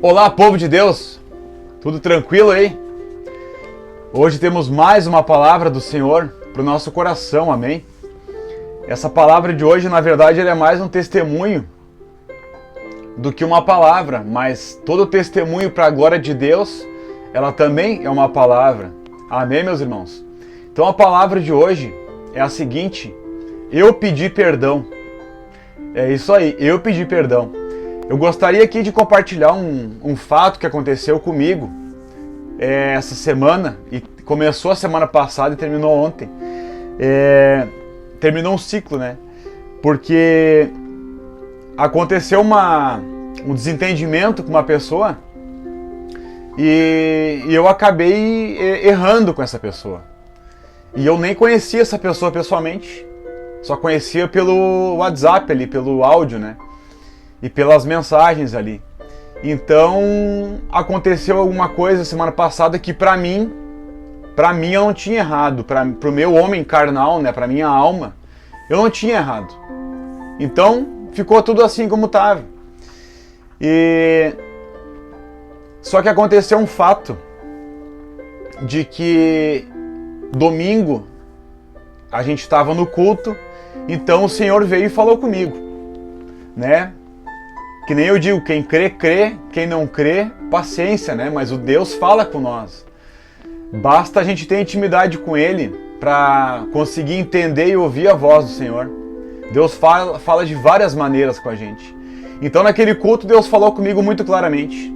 Olá, povo de Deus! Tudo tranquilo aí? Hoje temos mais uma palavra do Senhor para o nosso coração, amém? Essa palavra de hoje, na verdade, ela é mais um testemunho do que uma palavra, mas todo testemunho para a glória de Deus, ela também é uma palavra. Amém, meus irmãos? Então a palavra de hoje é a seguinte: eu pedi perdão. É isso aí, eu pedi perdão. Eu gostaria aqui de compartilhar um fato que aconteceu comigo essa semana, e começou a semana passada e terminou ontem. Terminou um ciclo, né? Porque aconteceu um desentendimento com uma pessoa e eu acabei errando com essa pessoa. E eu nem conhecia essa pessoa pessoalmente, só conhecia pelo WhatsApp ali, pelo áudio, né? E pelas mensagens ali. Então, aconteceu alguma coisa semana passada que pra mim eu não tinha errado. Pro meu homem carnal, né, pra minha alma, eu não tinha errado. Então, ficou tudo assim como estava. Só que aconteceu um fato de que domingo a gente estava no culto, então o Senhor veio e falou comigo, né? Que nem eu digo, quem crê, crê, quem não crê, paciência, né? Mas o Deus fala com nós. Basta a gente ter intimidade com Ele para conseguir entender e ouvir a voz do Senhor. Deus fala de várias maneiras com a gente. Então naquele culto Deus falou comigo muito claramente.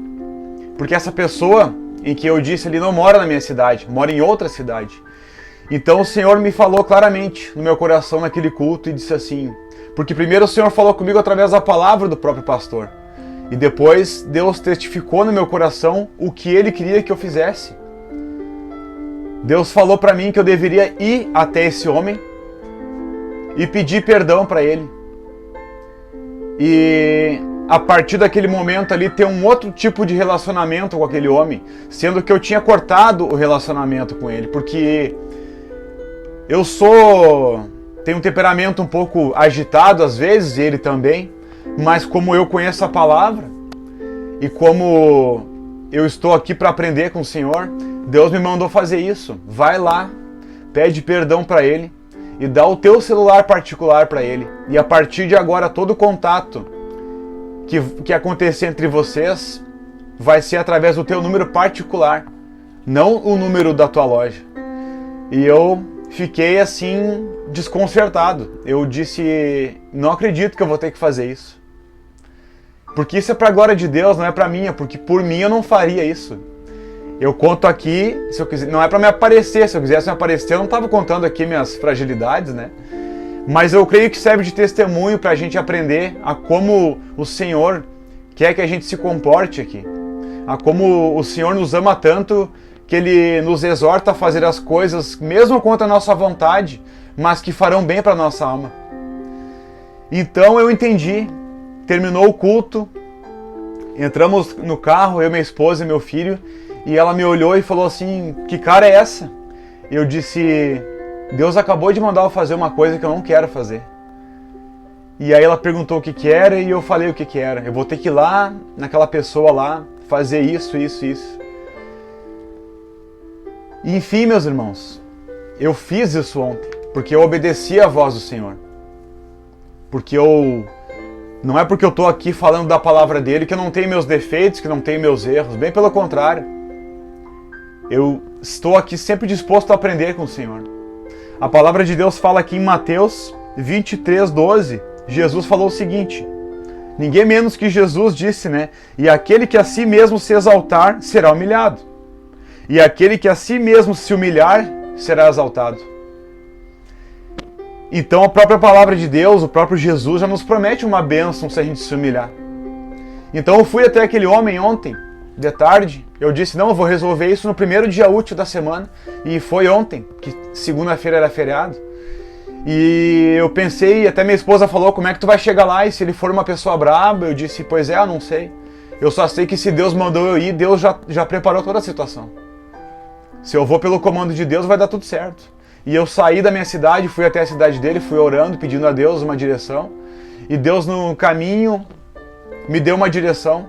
Porque essa pessoa em que eu disse, ele não mora na minha cidade, mora em outra cidade. Então o Senhor me falou claramente no meu coração naquele culto e disse assim... Porque primeiro o Senhor falou comigo através da palavra do próprio pastor. E depois Deus testificou no meu coração o que Ele queria que eu fizesse. Deus falou para mim que eu deveria ir até esse homem e pedir perdão para ele. E a partir daquele momento ali ter um outro tipo de relacionamento com aquele homem. Sendo que eu tinha cortado o relacionamento com ele. Porque eu tenho um temperamento um pouco agitado às vezes, e ele também, mas como eu conheço a palavra e como eu estou aqui para aprender com o Senhor, Deus me mandou fazer isso. Vai lá, pede perdão para ele e dá o teu celular particular para ele. E a partir de agora todo contato que acontecer entre vocês vai ser através do teu número particular, não o número da tua loja. E eu fiquei assim, desconcertado. Eu disse, não acredito que eu vou ter que fazer isso. Porque isso é pra glória de Deus, não é pra minha, porque por mim eu não faria isso. Eu conto aqui, se eu quiser, não é pra me aparecer, se eu quisesse me aparecer, eu não tava contando aqui minhas fragilidades, né? Mas eu creio que serve de testemunho pra gente aprender a como o Senhor quer que a gente se comporte aqui. A como o Senhor nos ama tanto, que Ele nos exorta a fazer as coisas, mesmo contra a nossa vontade, mas que farão bem para a nossa alma. Então eu entendi, terminou o culto, entramos no carro, eu, minha esposa e meu filho, e ela me olhou e falou assim, que cara é essa? Eu disse, Deus acabou de mandar eu fazer uma coisa que eu não quero fazer. E aí ela perguntou o que era e eu falei o que era. Eu vou ter que ir lá, naquela pessoa lá, fazer isso. Enfim, meus irmãos, eu fiz isso ontem, porque eu obedeci à voz do Senhor. Não é porque eu estou aqui falando da palavra dele que eu não tenho meus defeitos, que não tenho meus erros, bem pelo contrário. Eu estou aqui sempre disposto a aprender com o Senhor. A palavra de Deus fala aqui em Mateus 23:12, Jesus falou o seguinte, ninguém menos que Jesus disse, né? E aquele que a si mesmo se exaltar será humilhado. E aquele que a si mesmo se humilhar, será exaltado. Então a própria palavra de Deus, o próprio Jesus já nos promete uma bênção se a gente se humilhar. Então eu fui até aquele homem ontem, de tarde, eu disse, não, eu vou resolver isso no primeiro dia útil da semana. E foi ontem, que segunda-feira era feriado. E eu pensei, até minha esposa falou, como é que tu vai chegar lá? E se ele for uma pessoa braba? Eu disse, pois é, eu não sei. Eu só sei que se Deus mandou eu ir, Deus já preparou toda a situação. Se eu vou pelo comando de Deus, vai dar tudo certo. E eu saí da minha cidade, fui até a cidade dele, fui orando, pedindo a Deus uma direção. E Deus no caminho me deu uma direção.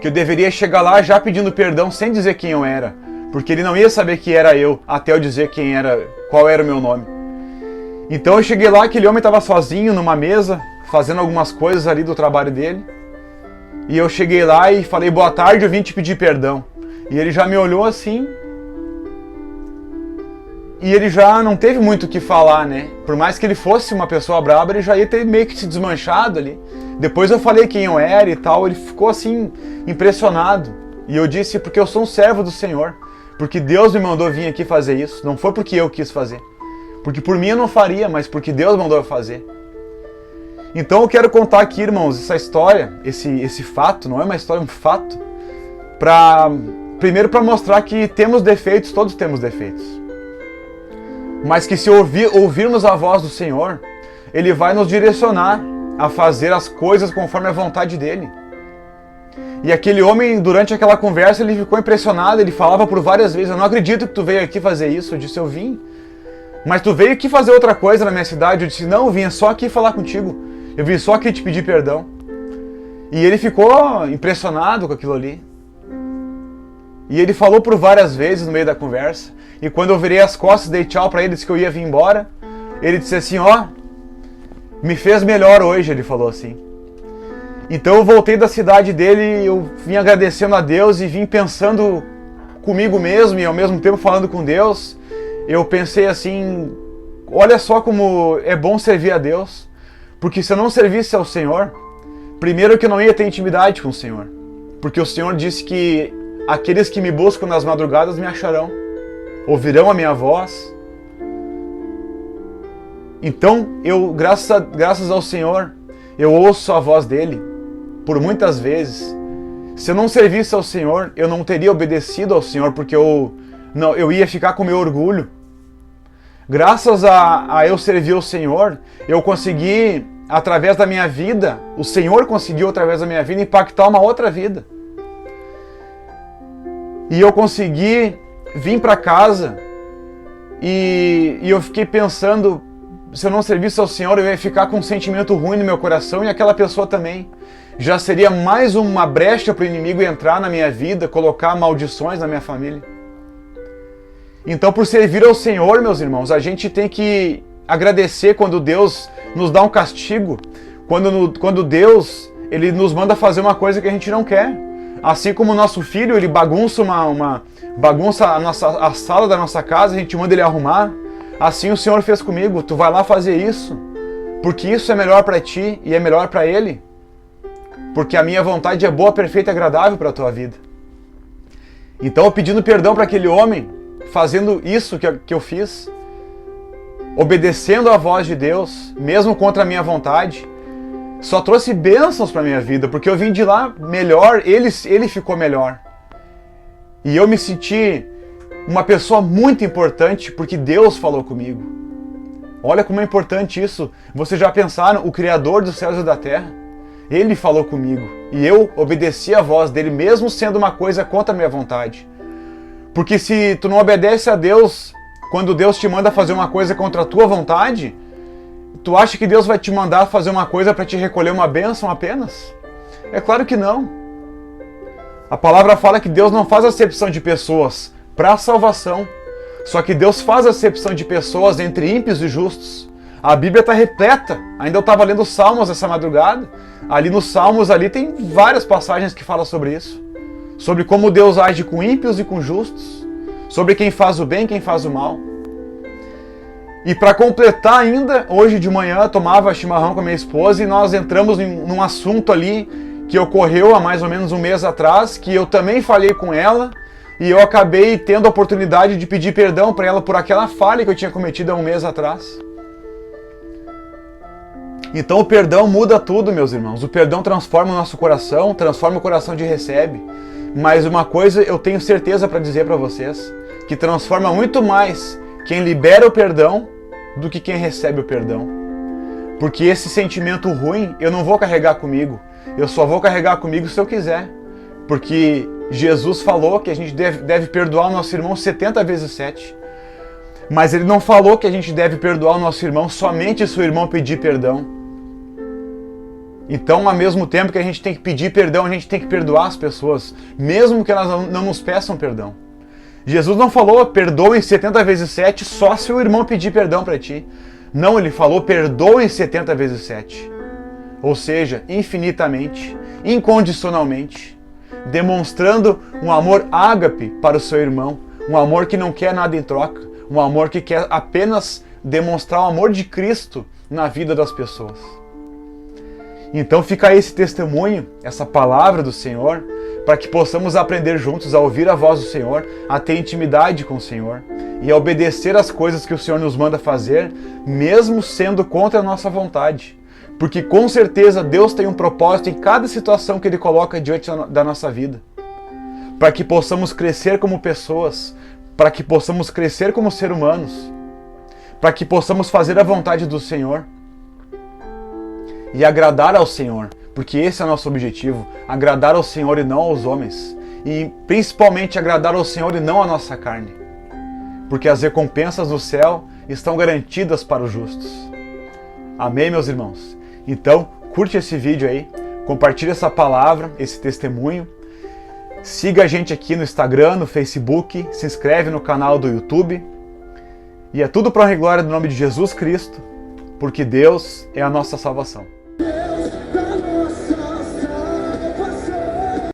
que eu deveria chegar lá já pedindo perdão sem dizer quem eu era, porque ele não ia saber que era eu até eu dizer qual era o meu nome. Então eu cheguei lá, aquele homem estava sozinho numa mesa, fazendo algumas coisas ali do trabalho dele. E eu cheguei lá e falei, boa tarde, eu vim te pedir perdão. E ele já me olhou assim. E ele já não teve muito o que falar, né? Por mais que ele fosse uma pessoa braba, ele já ia ter meio que se desmanchado ali. Depois eu falei quem eu era e tal, ele ficou assim, impressionado. E eu disse, porque eu sou um servo do Senhor. Porque Deus me mandou vir aqui fazer isso. Não foi porque eu quis fazer. Porque por mim eu não faria, mas porque Deus mandou eu fazer. Então eu quero contar aqui, irmãos, essa história, esse fato, não é uma história, é um fato. Primeiro para mostrar que temos defeitos, todos temos defeitos. Mas que se ouvirmos a voz do Senhor, Ele vai nos direcionar a fazer as coisas conforme a vontade dEle. E aquele homem, durante aquela conversa, ele ficou impressionado, ele falava por várias vezes, eu não acredito que tu veio aqui fazer isso. Eu disse, eu vim. Mas tu veio aqui fazer outra coisa na minha cidade? Eu disse, não, eu vim só aqui falar contigo. Eu vim só aqui te pedir perdão. E ele ficou impressionado com aquilo ali. E ele falou por várias vezes no meio da conversa. E quando eu virei as costas, dei tchau pra ele, disse que eu ia vir embora. Ele disse assim, ó, me fez melhor hoje, ele falou assim. Então eu voltei da cidade dele, eu vim agradecendo a Deus e vim pensando comigo mesmo e ao mesmo tempo falando com Deus. Eu pensei assim, olha só como é bom servir a Deus. Porque se eu não servisse ao Senhor, primeiro que eu não ia ter intimidade com o Senhor. Porque o Senhor disse que aqueles que me buscam nas madrugadas me acharão, ouvirão a minha voz. Então, graças ao Senhor, eu ouço a voz dele por muitas vezes. Se eu não servisse ao Senhor, eu não teria obedecido ao Senhor, porque eu ia ficar com meu orgulho. Graças a eu servir ao Senhor, eu consegui, através da minha vida, o Senhor conseguiu, através da minha vida, impactar uma outra vida. E eu consegui vir para casa e eu fiquei pensando, se eu não servisse ao Senhor, eu ia ficar com um sentimento ruim no meu coração e aquela pessoa também. Já seria mais uma brecha para o inimigo entrar na minha vida, colocar maldições na minha família. Então, por servir ao Senhor, meus irmãos, a gente tem que agradecer quando Deus nos dá um castigo, quando Deus ele nos manda fazer uma coisa que a gente não quer. Assim como o nosso filho, ele bagunça a sala da nossa casa, a gente manda ele arrumar. Assim o Senhor fez comigo, tu vai lá fazer isso, porque isso é melhor para ti e é melhor para ele. Porque a minha vontade é boa, perfeita e agradável para a tua vida. Então, eu pedindo perdão para aquele homem, fazendo isso que eu fiz, obedecendo à voz de Deus, mesmo contra a minha vontade, só trouxe bênçãos para a minha vida, porque eu vim de lá melhor, ele ficou melhor. E eu me senti uma pessoa muito importante, porque Deus falou comigo. Olha como é importante isso. Vocês já pensaram, o Criador dos céus e da terra? Ele falou comigo, e eu obedeci a voz dele, mesmo sendo uma coisa contra a minha vontade. Porque se tu não obedece a Deus, quando Deus te manda fazer uma coisa contra a tua vontade, tu acha que Deus vai te mandar fazer uma coisa para te recolher uma bênção apenas? É claro que não. A palavra fala que Deus não faz acepção de pessoas para a salvação. Só que Deus faz acepção de pessoas entre ímpios e justos. A Bíblia está repleta. Ainda eu estava lendo os Salmos essa madrugada. Ali nos Salmos ali tem várias passagens que falam sobre isso. Sobre como Deus age com ímpios e com justos. Sobre quem faz o bem e quem faz o mal. E para completar ainda, hoje de manhã eu tomava chimarrão com a minha esposa e nós entramos num assunto ali que ocorreu há mais ou menos um mês atrás, que eu também falei com ela e eu acabei tendo a oportunidade de pedir perdão para ela por aquela falha que eu tinha cometido há um mês atrás. Então o perdão muda tudo, meus irmãos. O perdão transforma o nosso coração, transforma o coração de recebe. Mas uma coisa eu tenho certeza para dizer para vocês, que transforma muito mais quem libera o perdão do que quem recebe o perdão. Porque esse sentimento ruim eu não vou carregar comigo. Eu só vou carregar comigo se eu quiser. Porque Jesus falou que a gente deve perdoar o nosso irmão 70 vezes 7. Mas ele não falou que a gente deve perdoar o nosso irmão somente se o irmão pedir perdão. Então, ao mesmo tempo que a gente tem que pedir perdão, a gente tem que perdoar as pessoas, mesmo que elas não nos peçam perdão. Jesus não falou, perdoe 70 vezes 7 só se o irmão pedir perdão para ti. Não, ele falou, perdoe 70 vezes 7. Ou seja, infinitamente, incondicionalmente, demonstrando um amor ágape para o seu irmão, um amor que não quer nada em troca, um amor que quer apenas demonstrar o amor de Cristo na vida das pessoas. Então fica aí esse testemunho, essa palavra do Senhor, para que possamos aprender juntos a ouvir a voz do Senhor, a ter intimidade com o Senhor e a obedecer às coisas que o Senhor nos manda fazer, mesmo sendo contra a nossa vontade. Porque com certeza Deus tem um propósito em cada situação que Ele coloca diante da nossa vida. Para que possamos crescer como pessoas, para que possamos crescer como seres humanos, para que possamos fazer a vontade do Senhor e agradar ao Senhor, porque esse é o nosso objetivo, agradar ao Senhor e não aos homens, e principalmente agradar ao Senhor e não à nossa carne, porque as recompensas do céu estão garantidas para os justos. Amém, meus irmãos? Então, curte esse vídeo aí, compartilhe essa palavra, esse testemunho, siga a gente aqui no Instagram, no Facebook, se inscreve no canal do YouTube, e é tudo para a glória do nome de Jesus Cristo, porque Deus é a nossa salvação.